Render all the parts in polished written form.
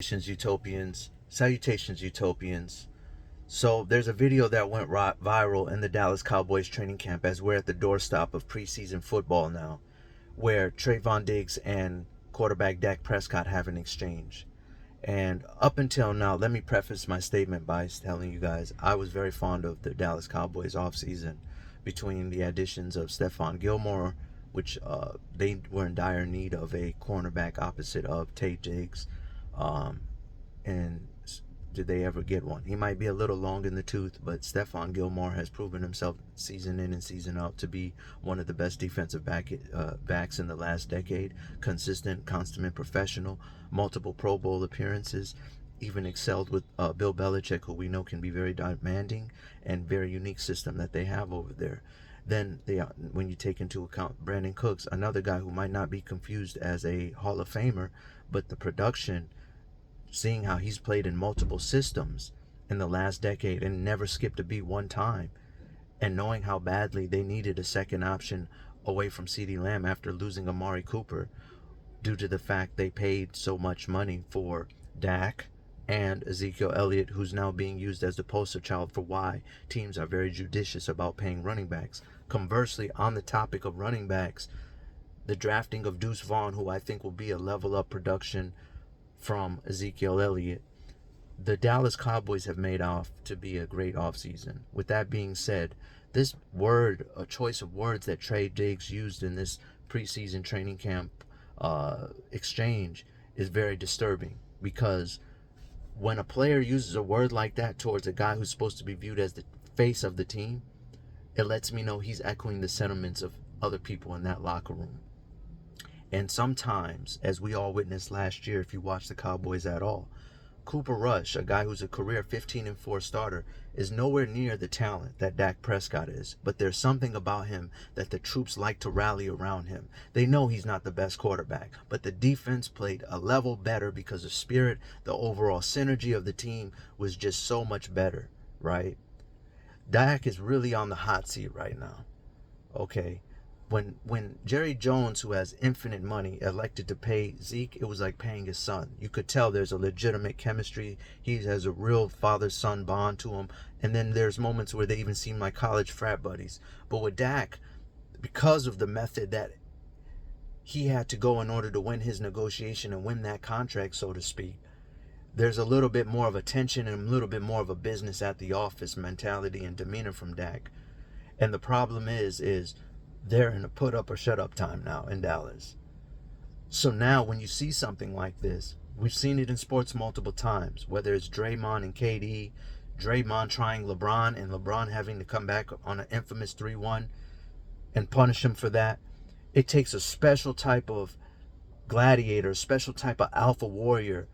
Salutations, Utopians. So there's a video that went viral in the Dallas Cowboys training camp as we're at the doorstop of preseason football now, where Trayvon Diggs and quarterback Dak Prescott have an exchange. And up until now, let me preface my statement by telling you guys I was very fond of the Dallas Cowboys offseason between the additions of Stephon Gilmore, which they were in dire need of a cornerback opposite of Tay Diggs. And did they ever get one? He might be a little long in the tooth, but Stephon Gilmore has proven himself season in and season out to be one of the best defensive backs in the last decade. Consistent, consummate professional, multiple Pro Bowl appearances, even excelled with Bill Belichick, who we know can be very demanding, and very unique system that they have over there. Then when you take into account Brandon Cooks, another guy who might not be confused as a Hall of Famer, but the production, seeing how he's played in multiple systems in the last decade and never skipped a beat one time, and knowing how badly they needed a second option away from CeeDee Lamb after losing Amari Cooper due to the fact they paid so much money for Dak and Ezekiel Elliott, who's now being used as the poster child for why teams are very judicious about paying running backs. Conversely, on the topic of running backs, the drafting of Deuce Vaughn, who I think will be a level up production from Ezekiel Elliott, the Dallas Cowboys have made off to be a great offseason. With that being said, this a choice of words that Trey Diggs used in this preseason training camp exchange is very disturbing, because when a player uses a word like that towards a guy who's supposed to be viewed as the face of the team, it lets me know he's echoing the sentiments of other people in that locker room. And sometimes, as we all witnessed last year, if you watch the Cowboys at all, Cooper Rush, a guy who's a career 15-4 starter, is nowhere near the talent that Dak Prescott is. But there's something about him that the troops like to rally around him. They know he's not the best quarterback, but the defense played a level better because the spirit, the overall synergy of the team was just so much better, right? Dak is really on the hot seat right now, okay? When Jerry Jones, who has infinite money, elected to pay Zeke, it was like paying his son. You could tell there's a legitimate chemistry. He has a real father-son bond to him. And then there's moments where they even seem like college frat buddies. But with Dak, because of the method that he had to go in order to win his negotiation and win that contract, so to speak, there's a little bit more of a tension and a little bit more of a business at the office mentality and demeanor from Dak. And the problem is they're in a put up or shut up time now in Dallas. So now when you see something like this, we've seen it in sports multiple times, whether it's Draymond and KD, Draymond trying LeBron and LeBron having to come back on an infamous 3-1 and punish him for that. It takes a special type of gladiator, a special type of alpha warrior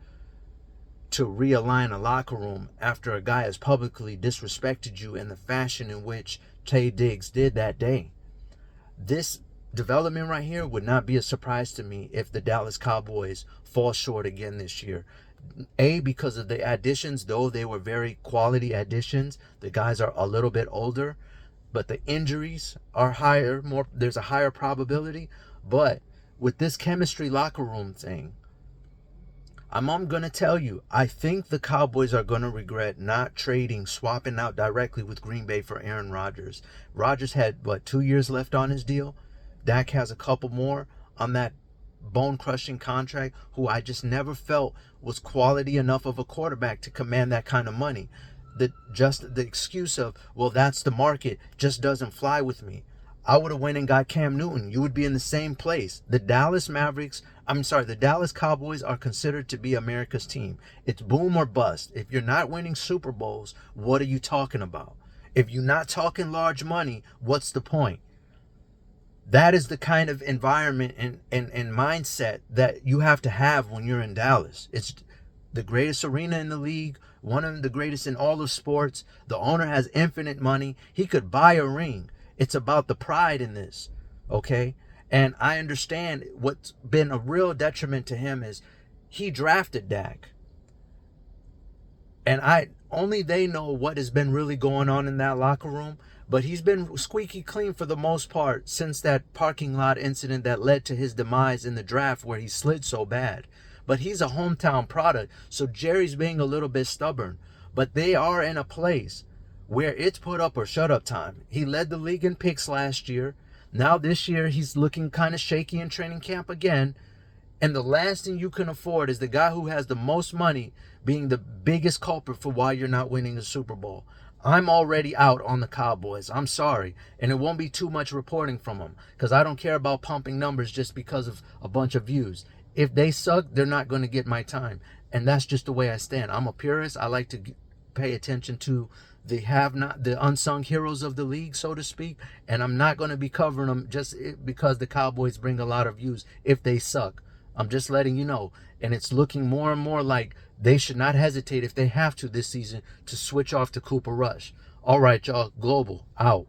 to realign a locker room after a guy has publicly disrespected you in the fashion in which Tay Diggs did that day. This development right here would not be a surprise to me if the Dallas Cowboys fall short again this year. Because of the additions, though they were very quality additions, the guys are a little bit older, but the injuries are higher. There's a higher probability. But with this chemistry locker room thing, I'm going to tell you, I think the Cowboys are going to regret not swapping out directly with Green Bay for Aaron Rodgers. Rodgers had, 2 years left on his deal? Dak has a couple more on that bone-crushing contract, who I just never felt was quality enough of a quarterback to command that kind of money. The excuse of, well, that's the market, just doesn't fly with me. I would have went and got Cam Newton. You would be in the same place. The Dallas Cowboys are considered to be America's team. It's boom or bust. If you're not winning Super Bowls, what are you talking about? If you're not talking large money, what's the point? That is the kind of environment and mindset that you have to have when you're in Dallas. It's the greatest arena in the league, one of the greatest in all of sports. The owner has infinite money. He could buy a ring. It's about the pride in this, okay? And I understand what's been a real detriment to him is he drafted Dak. And only they know what has been really going on in that locker room. But he's been squeaky clean for the most part since that parking lot incident that led to his demise in the draft where he slid so bad. but he's a hometown product. So Jerry's being a little bit stubborn. But they are in a place where it's put up or shut up time. He led the league in picks last year. Now this year he's looking kind of shaky in training camp again. And the last thing you can afford is the guy who has the most money being the biggest culprit for why you're not winning the Super Bowl. I'm already out on the Cowboys. I'm sorry. And it won't be too much reporting from them because I don't care about pumping numbers just because of a bunch of views. If they suck, they're not going to get my time. And that's just the way I stand. I'm a purist. I like to pay attention to the unsung heroes of the league, so to speak. And I'm not going to be covering them just because the Cowboys bring a lot of views if they suck. I'm just letting you know. And it's looking more and more like they should not hesitate if they have to this season to switch off to Cooper Rush. All right, y'all. Global out.